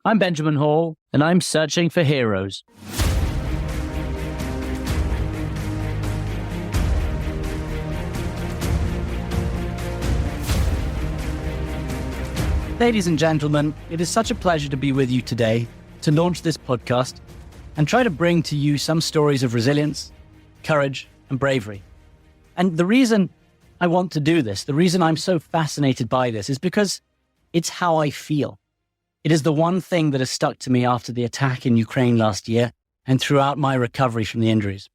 I'm Benjamin Hall, and I'm searching for heroes. Ladies and gentlemen, it is such a pleasure to be with you today to launch this podcast and try to bring to you some stories of resilience, courage, and bravery. And the reason I want to do this, the reason I'm so fascinated by this, is because it's how I feel. It is the one thing that has stuck to me after the attack in Ukraine last year and throughout my recovery from the injuries.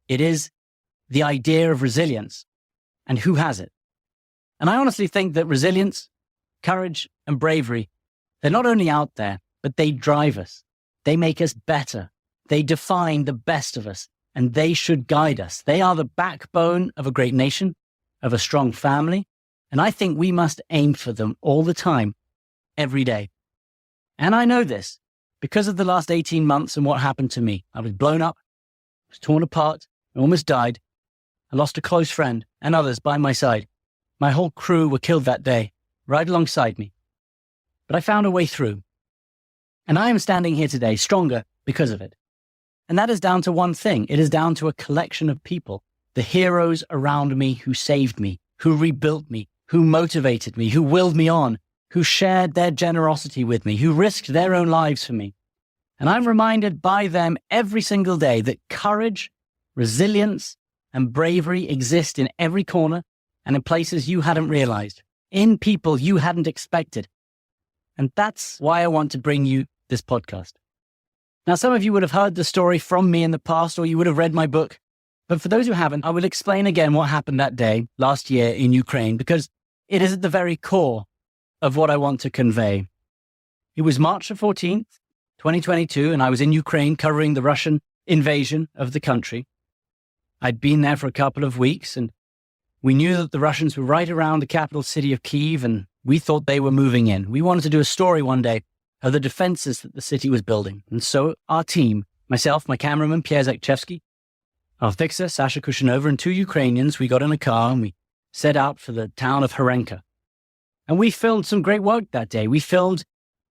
It is the idea of resilience and who has it. And I honestly think that resilience, courage, and bravery, they're not only out there, but they drive us. They make us better. They define the best of us, and they should guide us. They are the backbone of a great nation, of a strong family, and I think we must aim for them all the time, every day. And I know this because of the last 18 months and what happened to me. I was blown up, was torn apart, I almost died. I lost a close friend and others by my side. My whole crew were killed that day, right alongside me. But I found a way through. And I am standing here today stronger because of it. And that is down to one thing. It is down to a collection of people, the heroes around me who saved me, who rebuilt me, who motivated me, who willed me on, who shared their generosity with me, who risked their own lives for me. And I'm reminded by them every single day that courage, resilience, and bravery exist in every corner and in places you hadn't realized, in people you hadn't expected. And that's why I want to bring you this podcast. Now, some of you would have heard the story from me in the past, or you would have read my book. But for those who haven't, I will explain again what happened that day last year in Ukraine, because it is at the very core of what I want to convey. It was March the 14th, 2022, and I was in Ukraine covering the Russian invasion of the country. I'd been there for a couple of weeks, and we knew that the Russians were right around the capital city of Kyiv, and we thought they were moving in. We wanted to do a story one day of the defenses that the city was building. And so our team, myself, my cameraman, Pierre Zakchevsky, our fixer, Sasha Kushinova, and two Ukrainians, we got in a car and we set out for the town of Horenka. And we filmed some great work that day. We filmed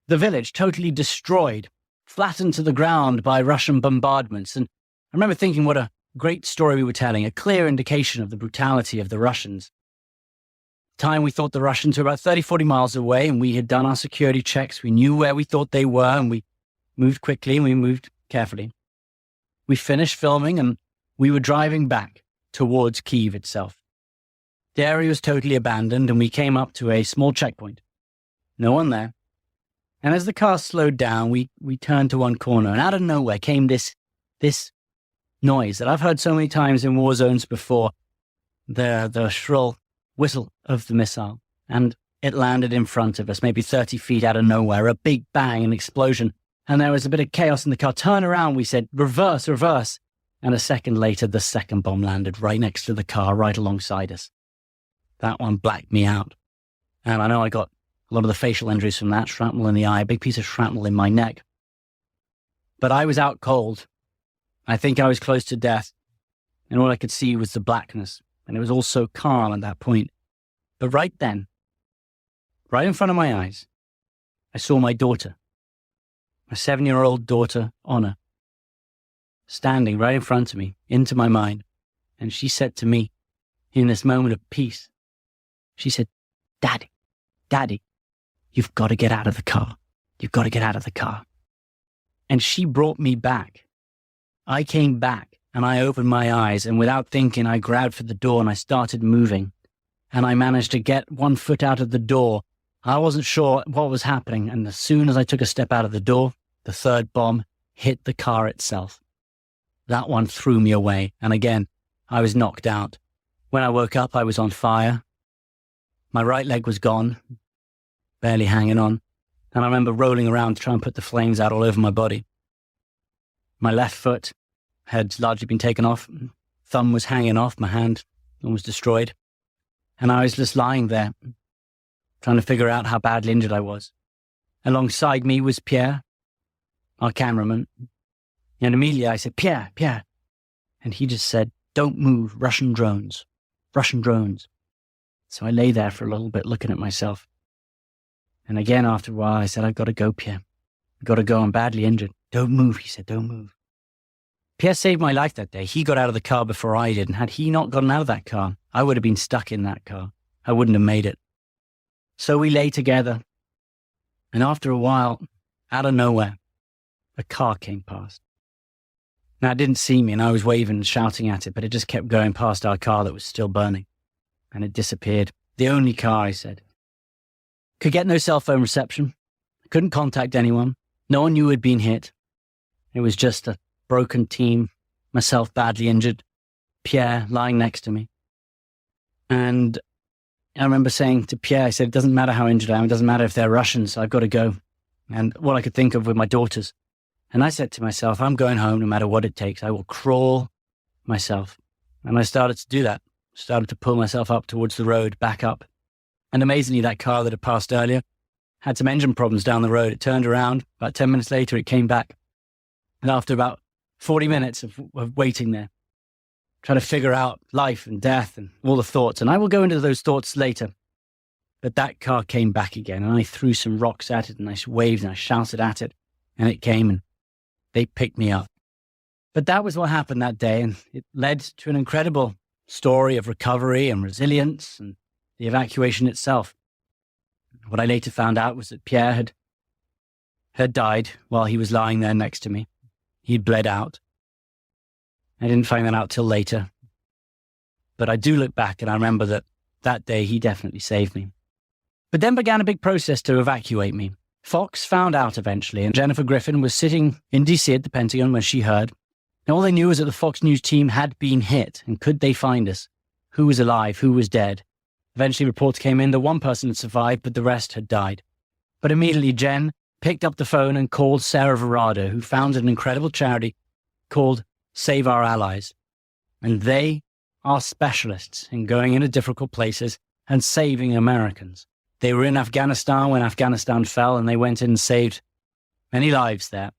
the village totally destroyed, flattened to the ground by Russian bombardments. And I remember thinking what a great story we were telling, a clear indication of the brutality of the Russians. At the time, we thought the Russians were about 30, 40 miles away, and we had done our security checks. We knew where we thought they were, and we moved quickly and we moved carefully. We finished filming and we were driving back towards Kyiv itself. The area was totally abandoned, and we came up to a small checkpoint. No one there. And as the car slowed down, we turned to one corner, and out of nowhere came this noise that I've heard so many times in war zones before, the shrill whistle of the missile. And it landed in front of us, maybe 30 feet out of nowhere, a big bang, an explosion. And there was a bit of chaos in the car. Turn around, we said, reverse, reverse. And a second later, the second bomb landed right next to the car, right alongside us. That one blacked me out. And I know I got a lot of the facial injuries from that, shrapnel in the eye, a big piece of shrapnel in my neck. But I was out cold. I think I was close to death. And all I could see was the blackness. And it was all so calm at that point. But right then, right in front of my eyes, I saw my daughter, my 7-year-old daughter, Honor, standing right in front of me, into my mind. And she said to me, in this moment of peace, she said, Daddy, Daddy, you've got to get out of the car. You've got to get out of the car. And she brought me back. I came back and I opened my eyes, and without thinking, I grabbed for the door and I started moving. And I managed to get one foot out of the door. I wasn't sure what was happening. And as soon as I took a step out of the door, the third bomb hit the car itself. That one threw me away. And again, I was knocked out. When I woke up, I was on fire. My right leg was gone, barely hanging on. And I remember rolling around to try and put the flames out all over my body. My left foot had largely been taken off. Thumb was hanging off. My hand almost destroyed. And I was just lying there, trying to figure out how badly injured I was. Alongside me was Pierre, our cameraman. And immediately I said, Pierre, Pierre. And he just said, don't move, Russian drones, Russian drones. So I lay there for a little bit looking at myself. And again, after a while, I said, I've got to go, Pierre. Got to go, I'm badly injured. Don't move, he said, don't move. Pierre saved my life that day. He got out of the car before I did, and had he not gotten out of that car, I would have been stuck in that car. I wouldn't have made it. So we lay together, and after a while, out of nowhere, a car came past. Now, it didn't see me, and I was waving and shouting at it, but it just kept going past our car that was still burning, and it disappeared. The only car, I said. Could get no cell phone reception. Couldn't contact anyone. No one knew we'd been hit. It was just a broken team, myself badly injured, Pierre lying next to me. And I remember saying to Pierre, I said, it doesn't matter how injured I am. It doesn't matter if they're Russians. I've got to go. And what I could think of with my daughters. And I said to myself, I'm going home no matter what it takes. I will crawl myself. And I started to do that. Started to pull myself up towards the road, back up. And amazingly, that car that had passed earlier had some engine problems down the road. It turned around. About 10 minutes later, it came back. And after about 40 minutes of waiting there, trying to figure out life and death and all the thoughts. And I will go into those thoughts later. But that car came back again, and I threw some rocks at it, and I waved and I shouted at it, and it came, and they picked me up. But that was what happened that day, and it led to an incredible story of recovery and resilience and the evacuation itself. What I later found out was that Pierre had died while he was lying there next to me. He'd bled out. I didn't find that out till later. But I do look back and I remember that day he definitely saved me. But then began a big process to evacuate me. Fox found out eventually, and Jennifer Griffin was sitting in DC at the Pentagon when she heard. And all they knew was that the Fox News team had been hit, and could they find us? Who was alive? Who was dead? Eventually reports came in that one person had survived, but the rest had died. But immediately Jen picked up the phone and called Sarah Verrado, who founded an incredible charity called Save Our Allies. And they are specialists in going into difficult places and saving Americans. They were in Afghanistan when Afghanistan fell, and they went in and saved many lives there.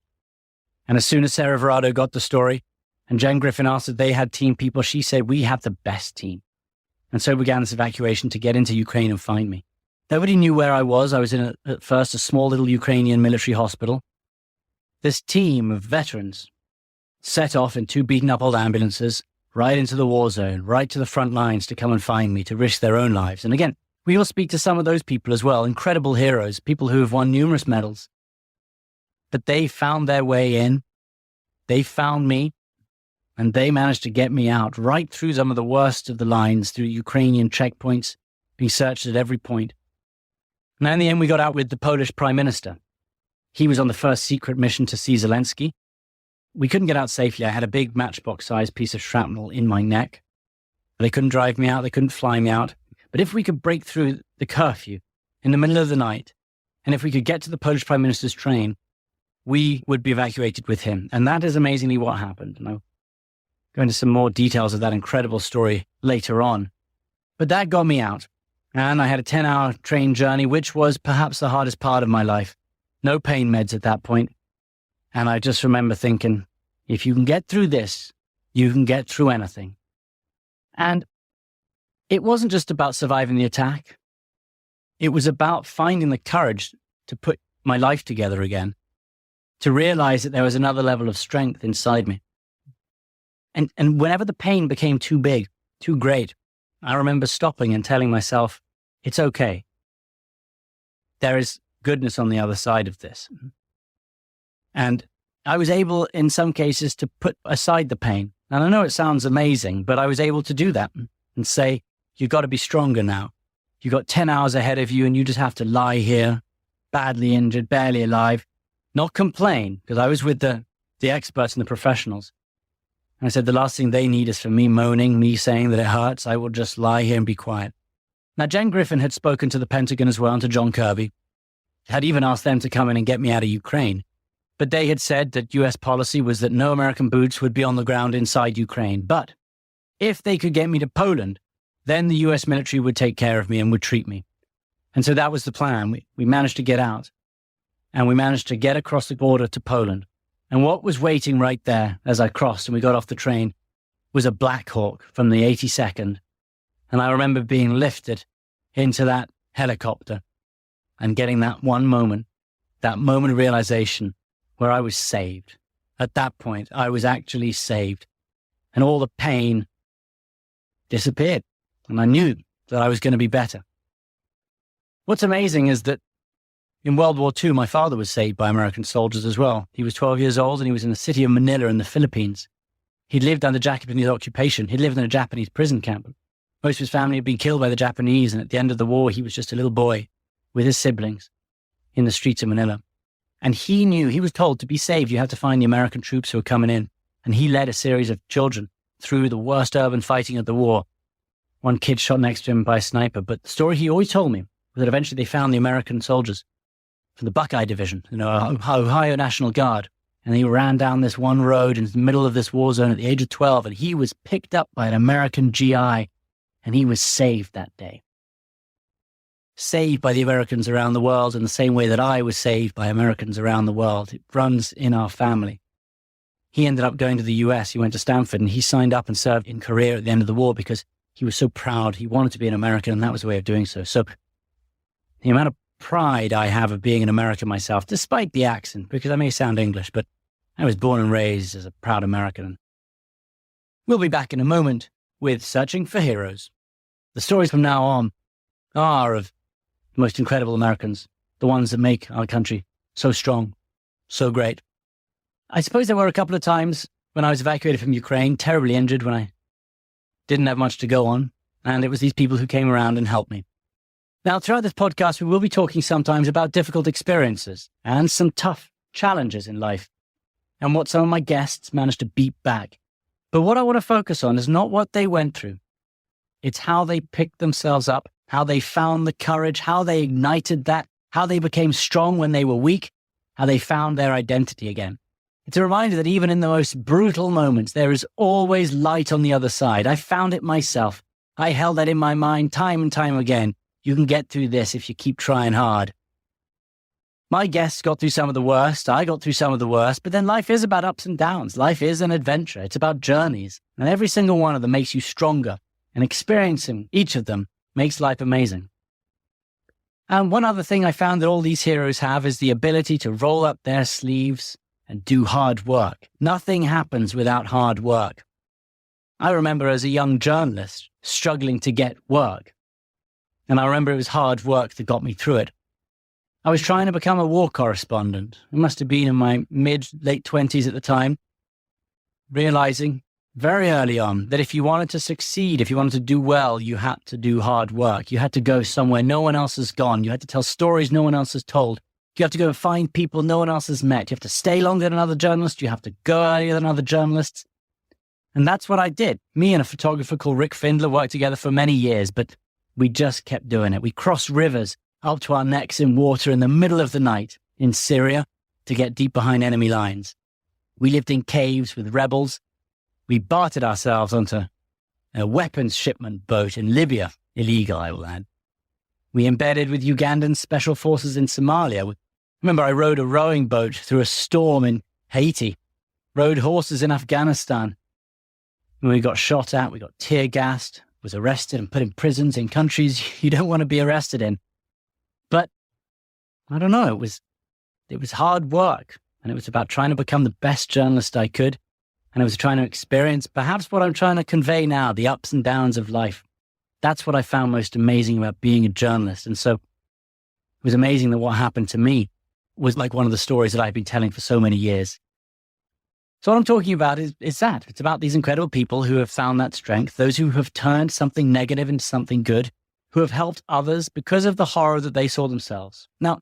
And as soon as Sarah Verrado got the story, and Jen Griffin asked if they had team people, she said, we have the best team. And so began this evacuation to get into Ukraine and find me. Nobody knew where I was. I was in, at first, a small little Ukrainian military hospital. This team of veterans set off in 2 beaten-up old ambulances right into the war zone, right to the front lines to come and find me, to risk their own lives. And again, we will speak to some of those people as well, incredible heroes, people who have won numerous medals. But they found their way in, they found me, and they managed to get me out right through some of the worst of the lines, through Ukrainian checkpoints, being searched at every point. Now, in the end, we got out with the Polish Prime Minister. He was on the first secret mission to see Zelensky. We couldn't get out safely. I had a big matchbox-sized piece of shrapnel in my neck. They couldn't drive me out. They couldn't fly me out. But if we could break through the curfew in the middle of the night, and if we could get to the Polish Prime Minister's train, we would be evacuated with him. And that is amazingly what happened. And I'll go into some more details of that incredible story later on. But that got me out. And I had a 10-hour train journey, which was perhaps the hardest part of my life. No pain meds at that point. And I just remember thinking, if you can get through this, you can get through anything. And it wasn't just about surviving the attack. It was about finding the courage to put my life together again, to realize that there was another level of strength inside me. And whenever the pain became too big, too great, I remember stopping and telling myself, it's okay. There is goodness on the other side of this. And I was able, in some cases, to put aside the pain. And I know it sounds amazing, but I was able to do that and say, you've got to be stronger now. You've got 10 hours ahead of you, and you just have to lie here, badly injured, barely alive, not complain, because I was with the experts and the professionals. And I said, the last thing they need is for me moaning, me saying that it hurts. I will just lie here and be quiet. Now, Jen Griffin had spoken to the Pentagon as well, and to John Kirby, had even asked them to come in and get me out of Ukraine. But they had said that US policy was that no American boots would be on the ground inside Ukraine. But if they could get me to Poland, then the US military would take care of me and would treat me. And so that was the plan. We managed to get out, and we managed to get across the border to Poland. And what was waiting right there as I crossed and we got off the train was a Black Hawk from the 82nd. And I remember being lifted into that helicopter and getting that one moment that moment of realization where I was saved. At that point, I was actually saved, and all the pain disappeared, and I knew that I was going to be better. What's amazing is that in World War II, my father was saved by American soldiers as well. He was 12 years old, and he was in the city of Manila in the Philippines. He'd lived under Japanese occupation. He'd lived in a Japanese prison camp. Most of his family had been killed by the Japanese, and at the end of the war, he was just a little boy with his siblings in the streets of Manila. And he knew, he was told, to be saved, you have to find the American troops who are coming in. And he led a series of children through the worst urban fighting of the war. One kid shot next to him by a sniper. But the story he always told me was that eventually they found the American soldiers from the Buckeye Division, Ohio National Guard. And he ran down this one road in the middle of this war zone at the age of 12. And he was picked up by an American GI, and he was saved that day. Saved by the Americans around the world in the same way that I was saved by Americans around the world. It runs in our family. He ended up going to the US. He went to Stanford, and he signed up and served in Korea at the end of the war because he was so proud. He wanted to be an American, and that was the way of doing so. So the amount of pride I have of being an American myself, despite the accent, because I may sound English, but I was born and raised as a proud American. We'll be back in a moment with Searching for Heroes. The stories from now on are of the most incredible Americans, the ones that make our country so strong, so great. I suppose there were a couple of times when I was evacuated from Ukraine, terribly injured, when I didn't have much to go on, and it was these people who came around and helped me. Now, throughout this podcast, we will be talking sometimes about difficult experiences and some tough challenges in life, and what some of my guests managed to beat back. But what I want to focus on is not what they went through. It's how they picked themselves up, how they found the courage, how they ignited that, how they became strong when they were weak, how they found their identity again. It's a reminder that even in the most brutal moments, there is always light on the other side. I found it myself. I held that in my mind time and time again. You can get through this if you keep trying hard. My guests got through some of the worst. I got through some of the worst. But then life is about ups and downs. Life is an adventure. It's about journeys. And every single one of them makes you stronger. And experiencing each of them makes life amazing. And one other thing I found that all these heroes have is the ability to roll up their sleeves and do hard work. Nothing happens without hard work. I remember as a young journalist struggling to get work. And I remember it was hard work that got me through it. I was trying to become a war correspondent. I must have been in my late 20s at the time, realizing very early on that if you wanted to succeed, if you wanted to do well, you had to do hard work. You had to go somewhere no one else has gone. You had to tell stories no one else has told. You have to go and find people no one else has met. You have to stay longer than another journalist. You have to go earlier than other journalists. And that's what I did. Me and a photographer called Rick Findler worked together for many years, but we just kept doing it. We crossed rivers up to our necks in water in the middle of the night in Syria to get deep behind enemy lines. We lived in caves with rebels. We bartered ourselves onto a weapons shipment boat in Libya, illegal, I will add. We embedded with Ugandan special forces in Somalia. Remember, I rowed a rowing boat through a storm in Haiti, rode horses in Afghanistan. When we got shot at, we got tear gassed, was arrested and put in prisons in countries you don't want to be arrested in. But I don't know, it was hard work, and it was about trying to become the best journalist I could. And I was trying to experience perhaps what I'm trying to convey now, the ups and downs of life. That's what I found most amazing about being a journalist. And so it was amazing that what happened to me was like one of the stories that I've been telling for so many years. So what I'm talking about is that. It's about these incredible people who have found that strength, those who have turned something negative into something good, who have helped others because of the horror that they saw themselves. Now,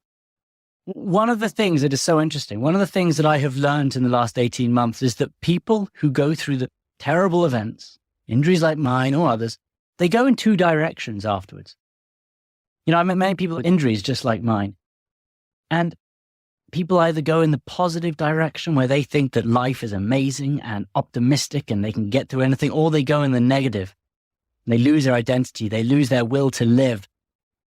one of the things that is so interesting, one of the things that I have learned in the last 18 months is that people who go through the terrible events, injuries like mine or others, they go in two directions afterwards. You know, I met many people with injuries just like mine. And people either go in the positive direction where they think that life is amazing and optimistic and they can get through anything, or they go in the negative. They lose their identity. They lose their will to live.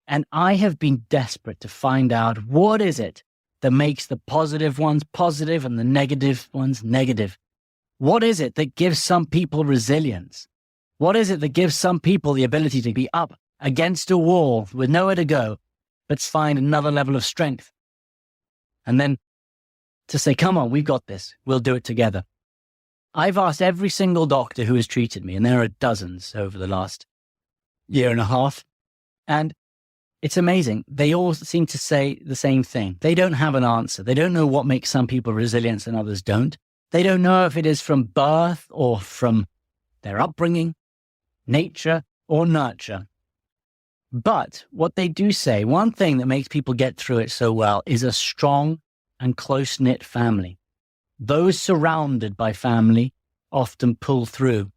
And I have been desperate to find out what is it that makes the positive ones positive and the negative ones negative. What is it that gives some people resilience? What is it that gives some people the ability to be up against a wall with nowhere to go, but find another level of strength? And then to say, come on, we've got this. We'll do it together. I've asked every single doctor who has treated me, and there are dozens over the last year and a half. And it's amazing. They all seem to say the same thing. They don't have an answer. They don't know what makes some people resilient and others don't. They don't know if it is from birth or from their upbringing, nature, or nurture. But what they do say, one thing that makes people get through it so well is a strong and close-knit family. Those surrounded by family often pull through,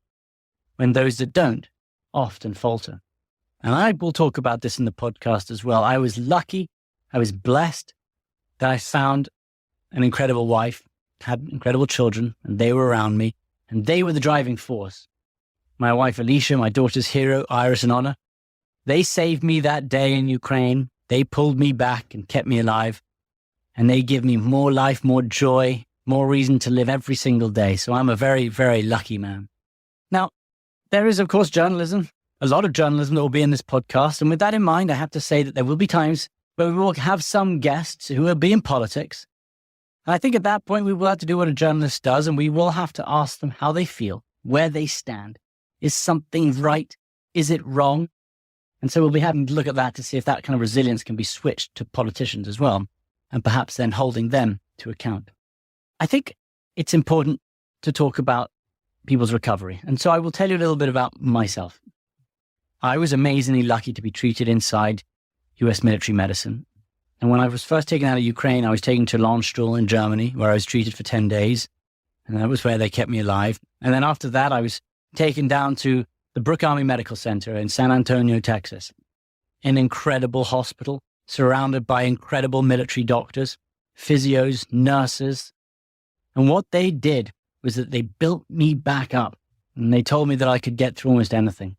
when those that don't often falter. And I will talk about this in the podcast as well. I was lucky, I was blessed that I found an incredible wife, had incredible children, and they were around me, and they were the driving force. My wife, Alicia, my daughter's hero, Iris and Honor, they saved me that day in Ukraine. They pulled me back and kept me alive, and they give me more life, more joy, more reason to live every single day. So I'm a very, very lucky man. Now, there is, of course, journalism. A lot of journalism that will be in this podcast. And with that in mind, I have to say that there will be times where we will have some guests who will be in politics. And I think at that point, we will have to do what a journalist does, and we will have to ask them how they feel, where they stand. Is something right? Is it wrong? And so we'll be having to look at that to see if that kind of resilience can be switched to politicians as well, and perhaps then holding them to account. I think it's important to talk about people's recovery. And so I will tell you a little bit about myself. I was amazingly lucky to be treated inside US military medicine. And when I was first taken out of Ukraine, I was taken to Landstuhl in Germany, where I was treated for 10 days. And that was where they kept me alive. And then after that, I was taken down to the Brooke Army Medical Center in San Antonio, Texas, an incredible hospital surrounded by incredible military doctors, physios, nurses. And what they did was that they built me back up, and they told me that I could get through almost anything.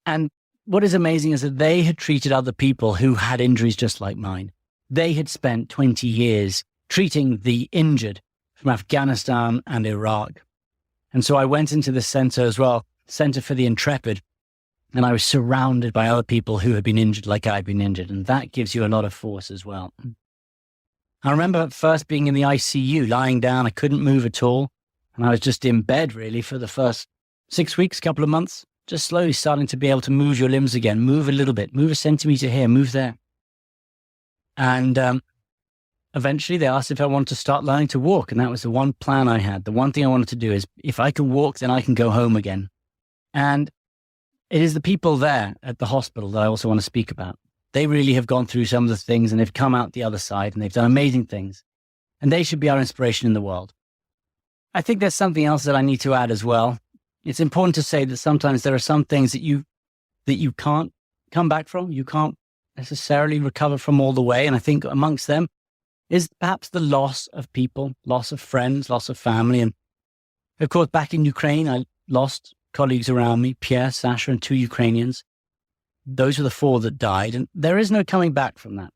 And what is amazing is that they had treated other people who had injuries just like mine. They had spent 20 years treating the injured from Afghanistan and Iraq. And so I went into the center as well, Center for the Intrepid, and I was surrounded by other people who had been injured like I'd been injured. And that gives you a lot of force as well. I remember at first being in the ICU, lying down. I couldn't move at all. And I was just in bed really for the first 6 weeks, couple of months. Just slowly starting to be able to move your limbs again, move a little bit, move a centimeter here, move there. And eventually they asked if I wanted to start learning to walk. And that was the one plan I had. The one thing I wanted to do is if I can walk, then I can go home again. And it is the people there at the hospital that I also want to speak about. They really have gone through some of the things and they've come out the other side and they've done amazing things. And they should be our inspiration in the world. I think there's something else that I need to add as well. It's important to say that sometimes there are some things that you can't come back from. You can't necessarily recover from all the way. And I think amongst them is perhaps the loss of people, loss of friends, loss of family. And of course, back in Ukraine, I lost colleagues around me, Pierre, Sasha, and 2 Ukrainians. Those were the 4 that died. And there is no coming back from that.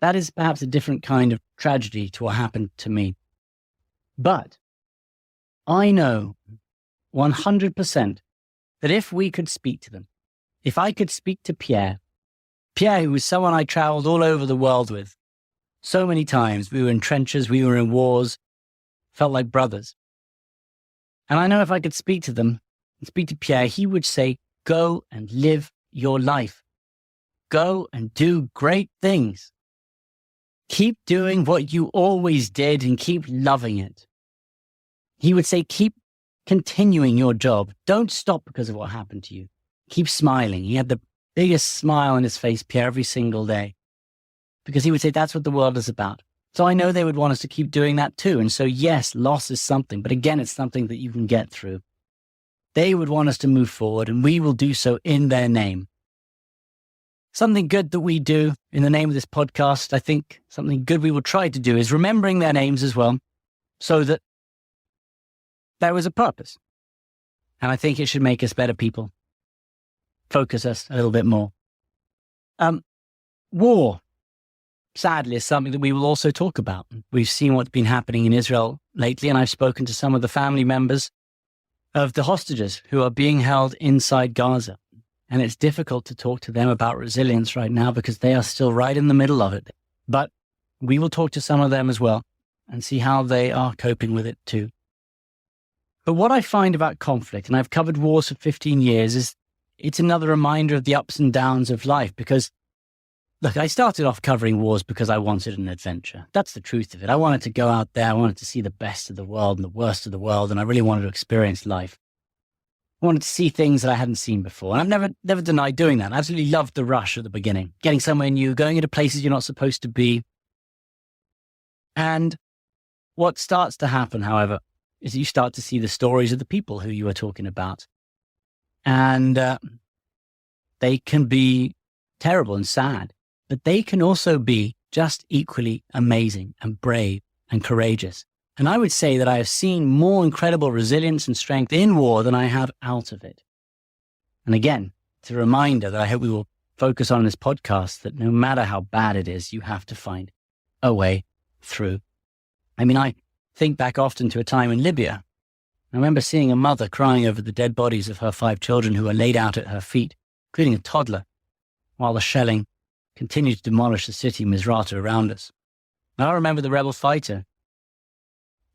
That is perhaps a different kind of tragedy to what happened to me. But I know 100% that if we could speak to them, if I could speak to Pierre, who was someone I traveled all over the world with so many times, we were in trenches, we were in wars, felt like brothers. And I know if I could speak to them and speak to Pierre, he would say, go and live your life. Go and do great things. Keep doing what you always did and keep loving it. He would say, keep continuing your job. Don't stop because of what happened to you. Keep smiling. He had the biggest smile on his face, Pierre, every single day. Because he would say, that's what the world is about. So I know they would want us to keep doing that too. And so yes, loss is something, but again, it's something that you can get through. They would want us to move forward, and we will do so in their name. Something good that we do in the name of this podcast, I think something good we will try to do is remembering their names as well, so that there was a purpose. And I think it should make us better people, focus us a little bit more. War, sadly, is something that we will also talk about. We've seen what's been happening in Israel lately, and I've spoken to some of the family members of the hostages who are being held inside Gaza. And it's difficult to talk to them about resilience right now because they are still right in the middle of it. But we will talk to some of them as well and see how they are coping with it too. But what I find about conflict, and I've covered wars for 15 years, is it's another reminder of the ups and downs of life. Because, look, I started off covering wars because I wanted an adventure. That's the truth of it. I wanted to go out there. I wanted to see the best of the world and the worst of the world. And I really wanted to experience life. I wanted to see things that I hadn't seen before. And I've never denied doing that. I absolutely loved the rush at the beginning, getting somewhere new, going into places you're not supposed to be. And what starts to happen, however, is you start to see the stories of the people who you are talking about. And they can be terrible and sad, but they can also be just equally amazing and brave and courageous. And I would say that I have seen more incredible resilience and strength in war than I have out of it. And again, it's a reminder that I hope we will focus on in this podcast, that no matter how bad it is, you have to find a way through. I mean, I think back often to a time in Libya. I remember seeing a mother crying over the dead bodies of her 5 children who were laid out at her feet, including a toddler, while the shelling continued to demolish the city Misrata around us. And I remember the rebel fighter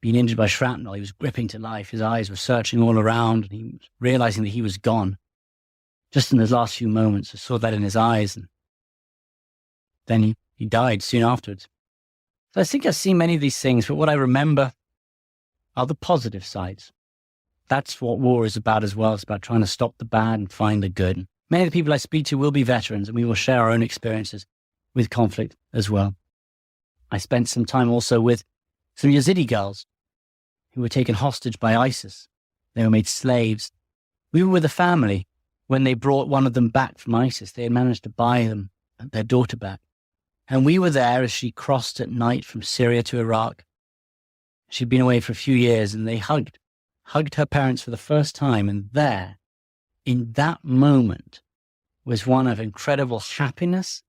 being injured by shrapnel. He was gripping to life. His eyes were searching all around, and he was realizing that he was gone. Just in those last few moments, I saw that in his eyes, and then he died soon afterwards. So I think I've seen many of these things, but what I remember are the positive sides. That's what war is about as well. It's about trying to stop the bad and find the good. Many of the people I speak to will be veterans, and we will share our own experiences with conflict as well. I spent some time also with some Yazidi girls who were taken hostage by ISIS. They were made slaves. We were with a family when they brought one of them back from ISIS. They had managed to buy them their daughter back. And we were there as she crossed at night from Syria to Iraq. She'd been away for a few years, and they hugged her parents for the first time. And there, in that moment, was one of incredible happiness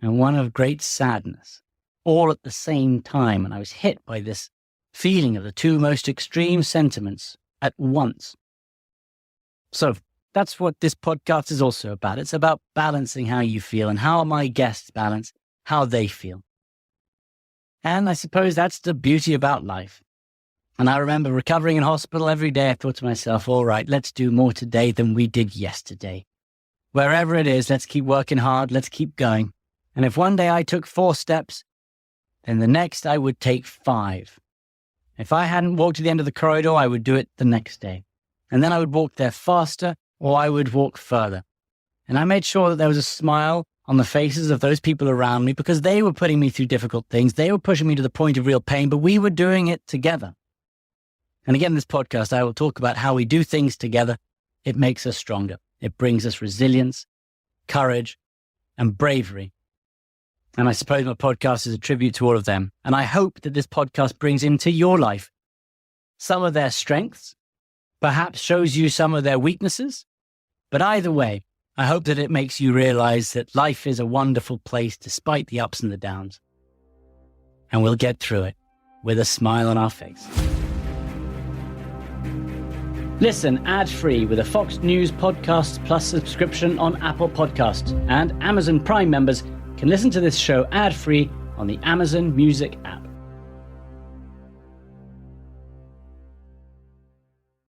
and one of great sadness, all at the same time. And I was hit by this feeling of the two most extreme sentiments at once. So that's what this podcast is also about. It's about balancing how you feel and how my guests balance how they feel. And I suppose that's the beauty about life. And I remember recovering in hospital every day. I thought to myself, all right, let's do more today than we did yesterday. Wherever it is, let's keep working hard. Let's keep going. And if one day I took 4 steps, then the next I would take 5. If I hadn't walked to the end of the corridor, I would do it the next day. And then I would walk there faster, or I would walk further. And I made sure that there was a smile on the faces of those people around me, because they were putting me through difficult things. They were pushing me to the point of real pain, but we were doing it together. And again, in this podcast, I will talk about how we do things together. It makes us stronger. It brings us resilience, courage, and bravery. And I suppose my podcast is a tribute to all of them. And I hope that this podcast brings into your life some of their strengths, perhaps shows you some of their weaknesses. But either way, I hope that it makes you realize that life is a wonderful place despite the ups and the downs. And we'll get through it with a smile on our face. Listen ad-free with a Fox News Podcasts Plus subscription on Apple Podcasts. And Amazon Prime members can listen to this show ad-free on the Amazon Music app.